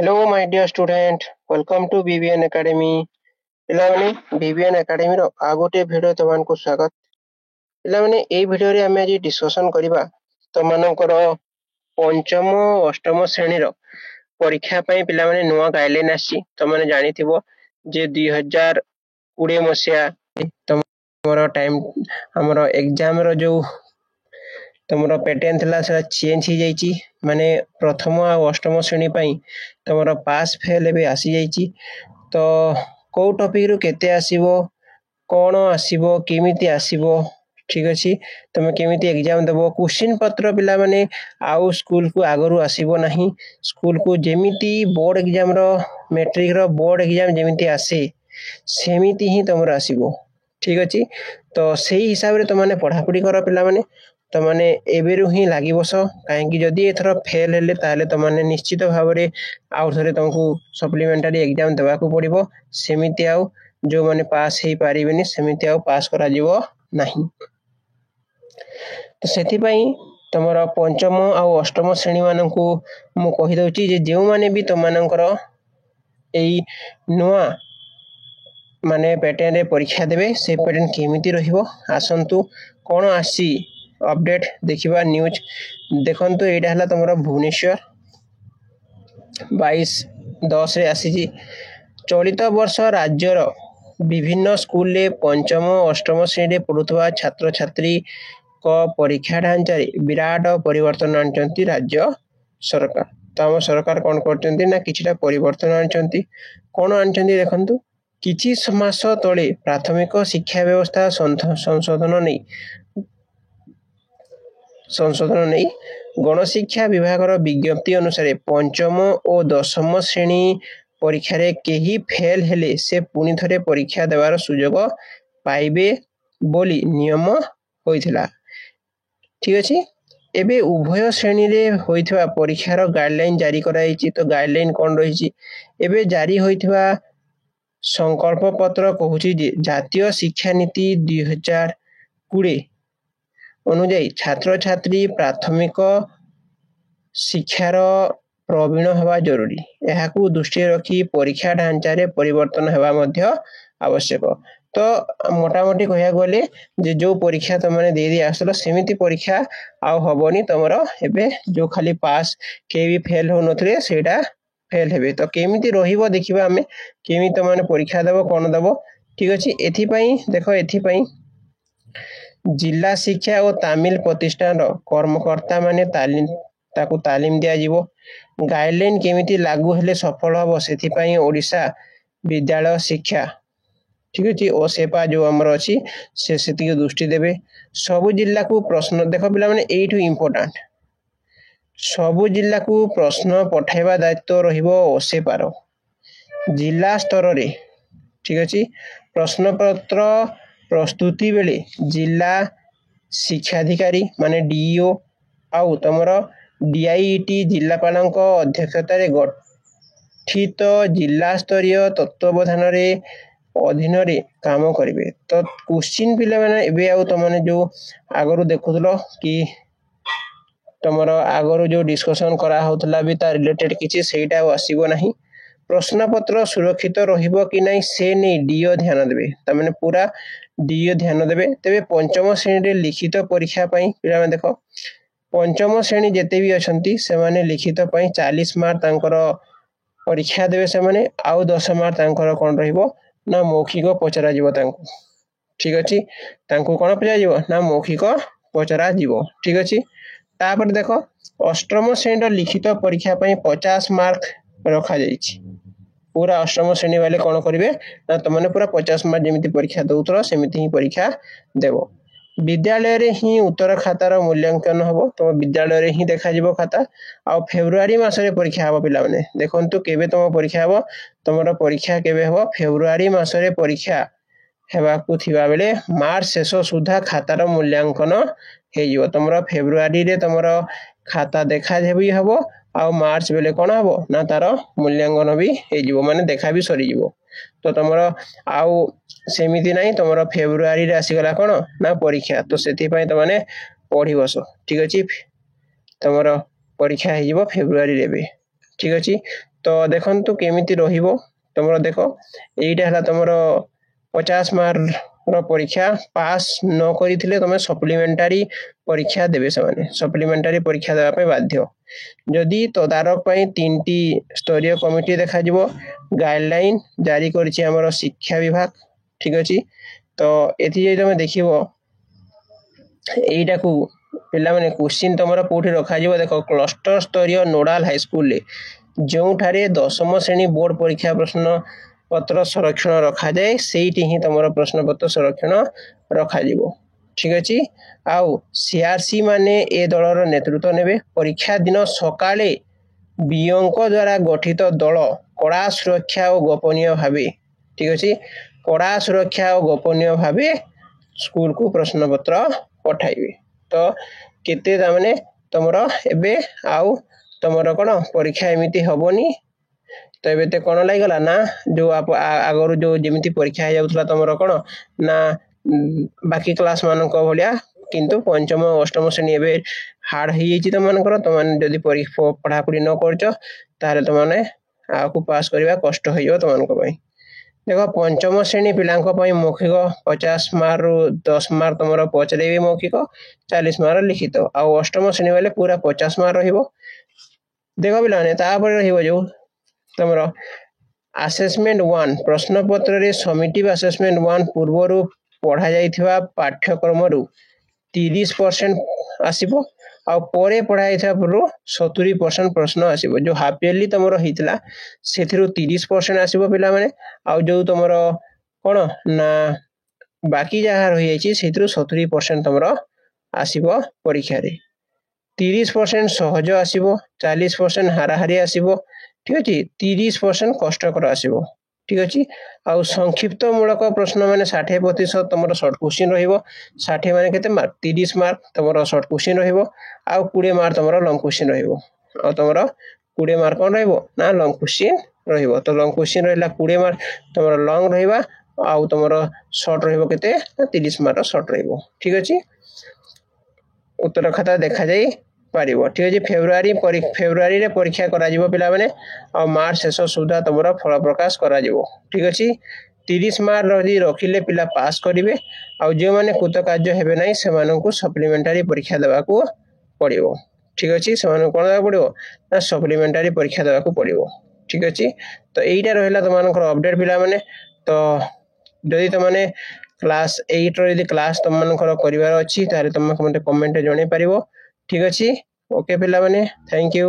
Hello, my dear student. Welcome to BBN Academy. ପିଲାମାନେ BBN Academy ର ଆଉ ଗୋଟେ ଭିଡ଼ିଓ ତମମାନଙ୍କୁ ସ୍ୱାଗତ। ପିଲାମାନେ ଏହି ଭିଡ଼ିଓରେ ଆମେ ଆଜି ଡିସ୍କସନ୍ କରିବା ତମମାନଙ୍କର ପଞ୍ଚମ ଅଷ୍ଟମ ଶ୍ରେଣୀର ପରୀକ୍ଷା ପାଇଁ ପିଲାମାନେ ନୂଆ ଗାଇଡଲାଇନ୍ ଆସିଛି। ତମମାନେ ଜାଣିଥିବ ଯେ 2020 ମସିହା ତମର ଟାଇମ୍ ଆମର ଏକ୍ଜାମର ଯୋଉ ତମର पैटर्न थिला सेटा चेंज हो जाइछि माने प्रथम आ अष्टम श्रेणी पई तमरो पास फेल भी आसी जाइछि। तो को टॉपिक रु केते आसीबो कोन आसीबो केमिति आसीबो ठीक अछि तमे केमिति एग्जाम देबो क्वेश्चन पत्र पिला माने आउ स्कूल को आगरु आसीबो नाही। स्कूल को जेमिति बोर्ड एग्जाम रो मैट्रिक रो बोर्ड एग्जाम जेमिति आसे सेमिति ही तमरो आसीबो ठीक अछि। तो सेही हिसाब रे तमने पढ़ा पढ़ी करो पिला माने तमने एबेरु ही लागि बस काहेकि जदि एथर फेल हेले ताले तमने निश्चित भाबरे आउ थरे तुमको सप्लीमेंटरी एग्जाम देबा को पड़िबो सेमिति आउ जो माने पास हे पारिबेनी सेमिति आउ पास करा जिवो नाही। तो सेति पई तमरा पंचम आउ अष्टम श्रेणी माननकु मु कहि दउची जे जेउ माने भी तमनकर एई नुआ माने पैटर्न रे परीक्षा देबे से पैटर्न केमिति रहिबो आसंतु कोन आसी अपडेट देखिबा न्यूज देखंतु एटा हला तमरा भुवनेश्वर 22/10 रे आसी चलित वर्ष राज्यर विभिन्न स्कूल रे पंचम अष्टम श्रेणी पढुथवा छात्र छात्री को परीक्षा ढांचा रे विराट परिवर्तन आनचंती राज्य सरकार। तो हम सरकार कोन करचंती ना किछटा परिवर्तन आनचंती कोन आनचंती देखंतु किछि मास तळे प्राथमिक शिक्षा व्यवस्था संशोधन नहीं गणशिक्षा विभाग विज्ञप्ति अनुसार पंचम और दशम श्रेणी परीक्षा रे केही फेल हेले से पुनी थरे परीक्षा देवार सुजोग पाइबे बोली नियम होइथिला ठीक अछि। एबे उभय श्रेणी रे होइथवा परीक्षार गाइडलाइन जारी कराइछि। तो गाइडलाइन कोन रहिछि एबे जारी होइथवा संकल्प पत्र कहूछि जे जातीय शिक्षा नीति 2020 अनुଯାयी छात्र छात्री प्राथमिक शिक्षार प्रवीण हवा जरूरी एहाकू दृष्टि रखी परीक्षा ढांचा रे परिवर्तन हेबा मध्य आवश्यक। तो मोटामोटी कहया गले जे जो परीक्षा तमने दे दे आसलो सेमिति परीक्षा आ हबनी तमरो एबे जो खाली पास के भी फेल हो नथरे सेटा फेल हेबे। तो केमिति रहिबो देखिबा हमें केमिति तमने परीक्षा देबो कोन देबो ठीक अछि। एथि पई देखो एथि पई जिला शिक्षा और तामिल प्रतिष्ठान कर्मकर्ता माने तालीम दिया जीवो गाइडलाइन केमिति लागू हेले सफल हबो सेथि पई ओडिशा विद्यालय शिक्षा ठीक अछि ओ सेपा जो हमर अछि से सेति के दृष्टि देबे। सबु जिल्ला को प्रश्न देखो पिला माने एठु इंपोर्टेंट सबु जिल्ला को प्रश्न पठाइबा दायित्व रहिबो ओ सेपारो जिला स्तर रे ठीक अछि। प्रश्न पत्र प्रस्तुति बेले जिला शिक्षाधिकारी माने डीओ आउ तमरो डीआईटी जिल्लापालक अध्यक्षता रे गठित जिला स्तरीय तत्वावधान रे अधीन रे काम करिवे। तो क्वेश्चन पिला माने एबे आउ तमने जो आगरु देखुदलो कि तमरो आगरु जो डिस्कशन करा होतला भी ता रिलेटेड किछि सेटा आसीबो नाही। प्रश्न पत्र सुरक्षित रहिबो कि नहीं से नहीं डीओ ध्यान देबे तमने पूरा डीओ ध्यान देबे। तेबे पंचम श्रेणी रे लिखित परीक्षा पई पिला माने देखो पंचम श्रेणी जेते भी अछंती से माने लिखित पई 40 मार्क तांकर परीक्षा देबे से माने आउ 10 मार्क तांकर कोन रहिबो ना मौखिक पचरा जीवो तांको ठीक अछि। तांको कोन पचरा जीवो ना मौखिक पचरा जीवो ठीक अछि। तापर देखो अष्टम श्रेणी रो लिखित परीक्षा पई 50 मार्क रखा जाइछि। पूरा अष्टम श्रेणी वाले कोन करिवे ना तमने पूरा 50 मार्क जेमिति परीक्षा दउतरो सेमिति ही परीक्षा देबो। विद्यालय रे ही उत्तर खातार मूल्यांकन हबो तो विद्यालय रे ही देखा जिवो खाता आ फेब्रुआरी मास रे परीक्षा हबो पिला माने देखंतु केबे तम परीक्षा हबो तमरो परीक्षा केबे हबो फेब्रुआरी मास रे परीक्षा हेबा को थिबा बेले मार्च शेष सुधा खातार मूल्यांकन हे जिवो तमरो फेब्रुआरी रे तमरो खाता देखा जेबी हबो आ मार्च बेले कोन हबो ना तार मूल्यांकन भी हे जिवो माने देखा भी सरी जिवो। तो तमरो आउ सेमिति नाही तमरो फेब्रुआरी रे आसी गला कोन ना परीक्षा तो सेति पई त माने पढी बसो ठीक अछि तमरो परीक्षा हे जिवो फेब्रुआरी रे बे। ठीक अच्छे। तो देखु केमी रही तुम देख यहीटा है तुम 50 मार्क परीक्षा पास न करथिले तुम सप्लीमेंटारी परीक्षा देबे से सप्लीमेंटारी परीक्षा देवाई बाध्य जदि तदारक 3टी स्तरीय कमिटी देखा गाइडलाइन जारी कर शिक्षा विभाग ठीक अच्छे। तो ये तुम देख यहीटा को पिला माने क्वेश्चन तुम कौटी रखा देख क्लस्टर स्तरीय नोडाल हाईस्कल जो ठारे 10वीं श्रेणी बोर्ड परीक्षा प्रश्न पत्र संरक्षण रखा जाए सेठी ही तुम प्रश्न पत्र संरक्षण रखा ठीक अच्छे। आउ सीआरसी माने ए दलर नेतृत्व नेबे परीक्षा दिन सकाळे बीओं द्वारा गठित दल कड़ा सुरक्षा और गोपनीय भावे ठीक अच्छे कड़ा सुरक्षा और गोपनीय भावे स्कूल को प्रश्न पत्र पठाइबे। तो केते माने तुमर एबे आउ तुमर कौन परीक्षा एमती हेनी। तो ये कौन लगला ना जो आगर जो जमी परीक्षा हो जाता तुम कौन ना बाकी क्लास मान भाया किंतु पंचम अष्टम श्रेणी एवं हार्ड हो तुम जदि पढ़ापढ़ी न कर तुमने आपको पास करवा कष्ट हो तुम देख पंचम श्रेणी पिला मौखिक 50 मार्क रु 10 मार्क तुम पचारे मौखिक 40 मार्क लिखित आउ अष्टम श्रेणी वाले पूरा 50 मार्क देख पे जो तुम आसेसमेंट 1 प्रश्न पत्र रे समिटिव आसेसमेंट 1 पूर्व पढ़ा जाइथिबा पाठ्यक्रम रु 30% आसीबो आ परे पढ़ाई था 70% प्रश्न आसीबो जो हाफ इयरली तुमरो हितला सेथिरु 30% आसीबो पिला माने आ जो तुमरो कोन ना बाकी जहा रही जाइछि सेथिरु 70% तुमरो आसीबो परीक्षा रे 30% सहज आसीबो 40% हाराहारी आसीबो ठीक अच्छे 30% कष्टकर आसीबो ठीक अच्छे। आउ संक्षिप्त मूलक प्रश्न माने 60% तुम शॉर्ट क्वेश्चन रहिबो 60 माने केते मार्क 30 मार्क तुम शॉर्ट क्वेश्चन रहिबो आउ 20 मार्क तुम लॉन्ग क्वेश्चन रहिबो आ तुम 20 मार्क कौन रहिबो ना लॉन्ग क्वेश्चन रहिबो। तो लॉन्ग क्वेश्चन रहिला 20 मार्क तुम लॉन्ग रहिबा आउ तुम शॉर्ट रहिबो केते 30 मार्क शॉर्ट रहिबो ठीक अच्छे। उत्तर खाता देखा जाई पारिबो ठीक अच्छे। फेब्रुआरी रे परीक्षा करा जिवो पिला माने आ मार्च शेष सुधा तुम फल प्रकाश करा जिवो ठीक अच्छे। 30 मार्क रखिले पिला पास करिवे आ जो माने कृतकार्य हेबे नै सेमानकु सप्लीमेंटारी परीक्षा देबाकू पड़िबो ठीक अच्छे। सेमानकु कोन देबा पड़िबो ना सप्लीमेंटारी परीक्षा देबाकू पड़िबो ठीक अच्छे। तो एईटा रहिला तुमनकर अपडेट पिला माने। तो जदि तुमने क्लास 8 रो यदि क्लास तुमनकर करिवार अछि तारे तुम कमेंट जणे पारिबो ठीक अच्छे। ओके पिला माने थैंक यू।